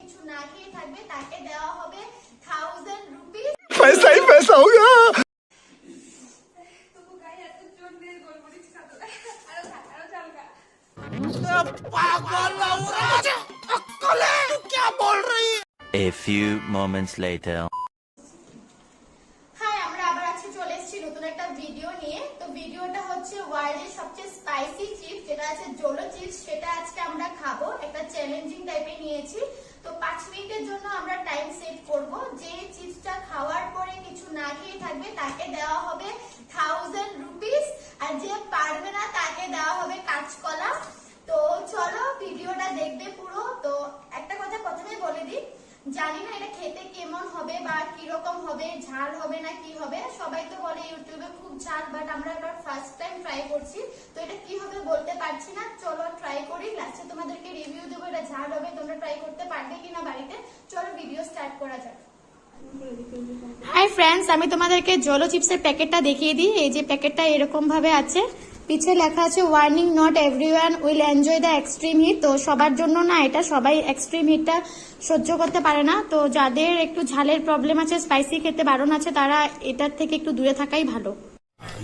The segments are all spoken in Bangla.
কিছু না খেয়ে থাকবে তাকে দেওয়া হবে 1000 রুপিস। पैसा ही पैसा होगा। A few moments later. Hi, আমরা আবার আজকে চলে এসেছি নতুন একটা ভিডিও নিয়ে। তো ভিডিওটা হচ্ছে ওয়ার্ল্ডের সবচেয়ে স্পাইসি চিপস যেটা আছে জোলো চিপস, সেটা আজকে আমরা খাবো। একটা চ্যালেঞ্জিং টাইপের নিয়েছি। তো 5 মিনিটের জন্য আমরা টাইম সেট করব। যে চিপসটা খাওয়ার পরে কিছু না খেয়ে থাকবে তাকে দেওয়া হবে 1000 রুপিস, আর যে পারবে না তাকে দেওয়া হবে কাঁচকলা। তো চলো ভিডিওটা দেখবে পুরো। তো একটা কথা প্রথমেই বলে দিই, জানি না এটা খেতে কেমন হবে বা কিরকম হবে, ঝাল হবে না কি হবে। সবাই তো বলে ইউটিউবে খুব ঝাল, বাট আমরা এবার ফার্স্ট টাইম ট্রাই করছি, তো এটা কি হবে বলতে পারছি না। চলো ট্রাই করি, লাস্টে তোমাদেরকে রিভিউ দেবো এটা ঝাল হবে, তোমরা ট্রাই করতে পারবে কিনা বাড়িতে। চলো ভিডিও স্টার্ট করা যাক। হাই ফ্রেন্ডস, আমি তোমাদেরকে জোলো চিপসের প্যাকেটটা দেখিয়ে দিই। এই যে প্যাকেটটা এরকম ভাবে আছে, পিছে লেখা আছে warning, not everyone will enjoy the extreme heat. তো সবার জন্য না, এটা সবাই এক্সট্রিম হিটটা সহ্য করতে পারে না। তো যাদের একটু ঝালের প্রবলেম আছে, স্পাইসি খেতে বারণ আছে, তারা এটার থেকে একটু দূরে থাকাই ভালো।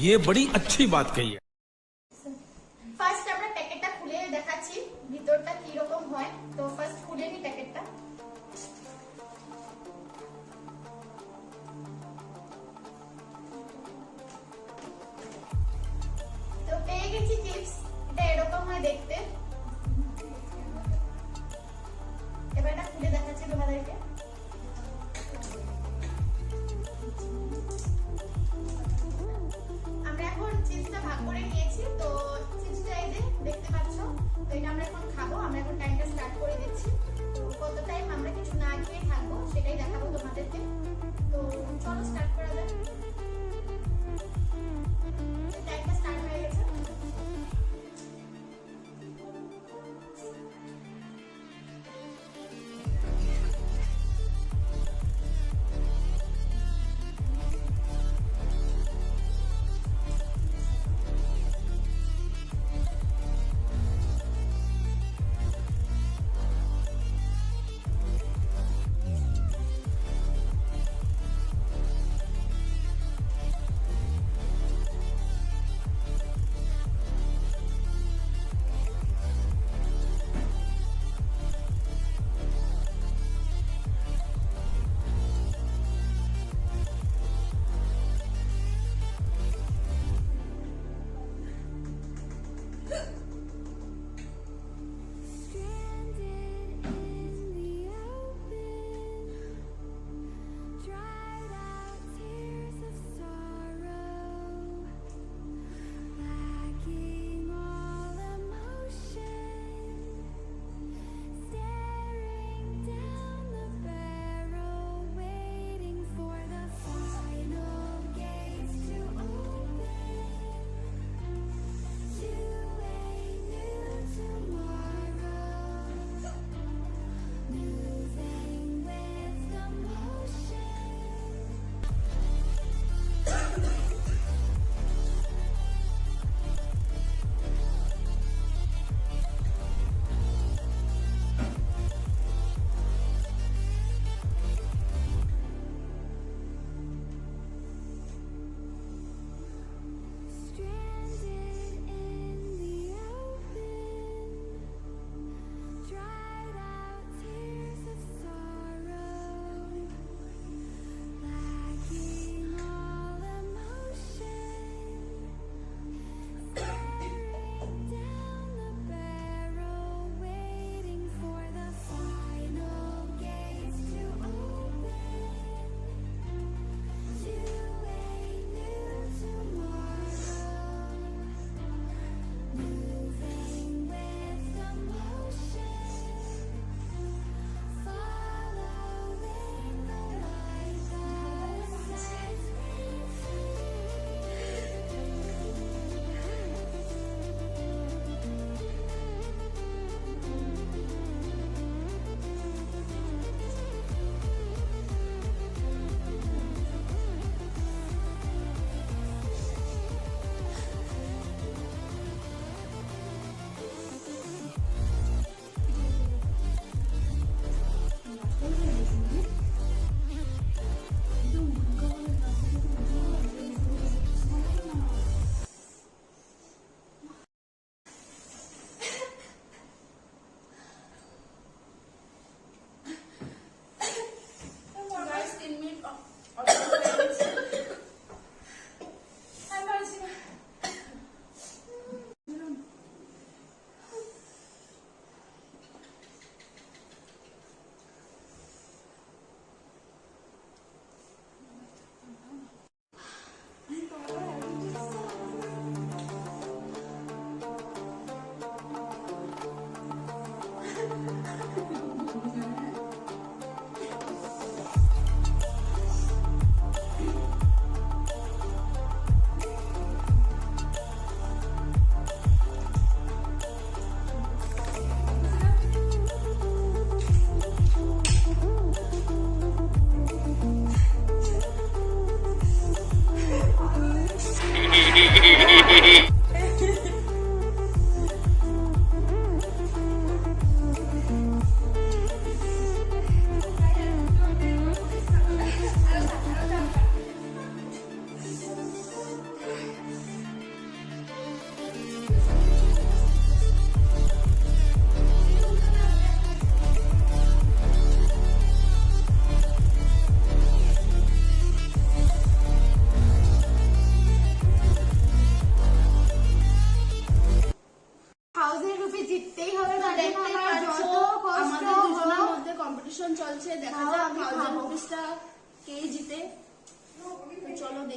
ये बड़ी अच्छी बात कही है। ফার্স্ট আমরা প্যাকেটটা খুলে দেখাচ্ছি ভিতরটা কি রকম হয়। তো ফার্স্ট খুলে নি প্যাকেটটা। তো পেয়ে গেছি চিপস, এটা এরকম হয় দেখতে। এবার এটা খুলে দেখাচ্ছি তোমাদেরকে। আমরা এখন চিপসটা ভাগ করে নিয়েছি। তো চিপসটা এই যে দেখতে পাচ্ছ। তো এটা আমরা এখন খাবো। আমরা এখন টাইমটা স্টার্ট করে দিচ্ছি। তো কত টাইম আমরা কিছু না খেয়ে থাকবো সেটাই দেখাবো তোমাদেরকে। তো চলো স্টার্ট করা যাক। টাইমটা স্টার্ট হয়ে গেছে।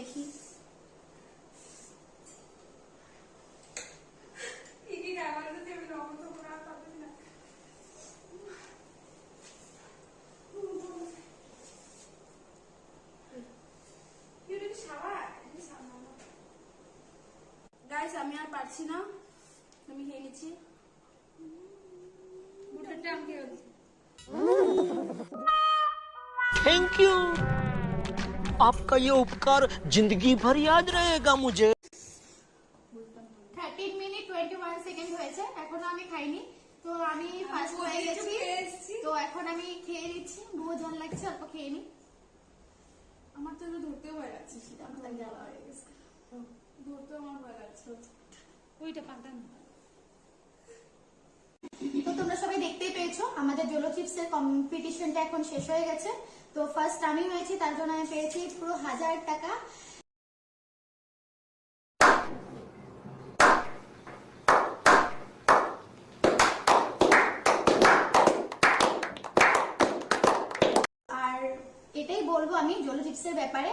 দেখি। গাইস আমি আর পারছি না, আমি খেয়ে নিচ্ছি। Thank you. आपका ये उपकार जिंदगी भर याद रहेगा मुझे। 13 মিনিট 21 সেকেন্ড হয়েছে, এখনো আমি খাইনি। তো আমি ফার্স্ট হয়ে গেছি, তো এখন আমি খেয়ে নিচ্ছি। বহুত ঝাল লাগছে, অল্প খেয়ে নি। আমার তো এটা ধরতেও ভয় লাগছে, আমার তাই জ্বালা হয়ে গেছে। ধরতেও আমার ভয় লাগছে। তো তোমরা সবাই দেখতেই পেয়েছো আমাদের জোলো চিপসের কম্পিটিশনটা এখন শেষ হয়ে গেছে। তো ফার্স্ট আমি হয়েছি, তার জন্য আমি পেয়েছি পুরো 1000 টাকা। আর এটাই বলবো আমি জোলো চিপসের ব্যাপারে,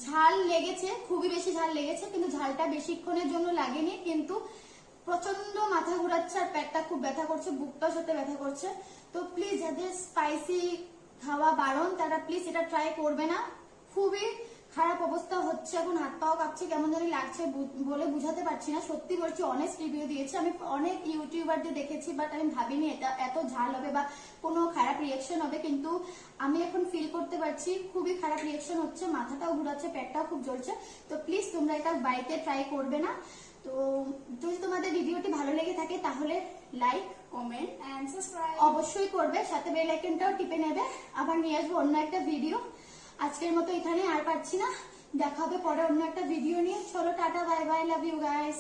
ঝাল লেগেছে, খুবই বেশি ঝাল লেগেছে, কিন্তু ঝালটা বেশিক্ষণের জন্য লাগেনি। কিন্তু প্রচন্ড মাথা ঘোরাচ্ছে আর পেটটা খুব ব্যথা করছে, বুকটার সাথে ব্যথা করছে। তো প্লিজ যাদের স্পাইসি খাওয়া বারণ তারা প্লিজ এটা ট্রাই করবে না। খুবই খারাপ অবস্থা হচ্ছে, এখন হাত পাও কাঁপছে, কেমন জানি লাগছে বলে বুঝাতে পারছি না। সত্যি বলছি, অনেস্ট রিভিউ দিয়েছি আমি, অনেক ইউটিউবারদের দেখেছি, বাট আমি ভাবিনি এটা এত ঝাল হবে বা কোনো খারাপ রিয়েকশন হবে। কিন্তু আমি এখন ফিল করতে পারছি খুবই খারাপ রিয়েকশন হচ্ছে, মাথাটাও ঘুরাচ্ছে, পেটটাও খুব জ্বলছে। তো প্লিজ তোমরা এটা বাড়িতে ট্রাই করবে না। তো যদি তোমাদের ভিডিওটি ভালো লেগে থাকে তাহলে লাইক, কমেন্ট এন্ড সাবস্ক্রাইব অবশ্যই করবে, সাথে বেল আইকনটাও টিপে নেবে। আবার নিয়ে আসবো অন্য একটা ভিডিও। আজকের মতো এখানে আর পারছি না, দেখা হবে পরে অন্য একটা ভিডিও নিয়ে। চলো tata, bye bye, love you guys.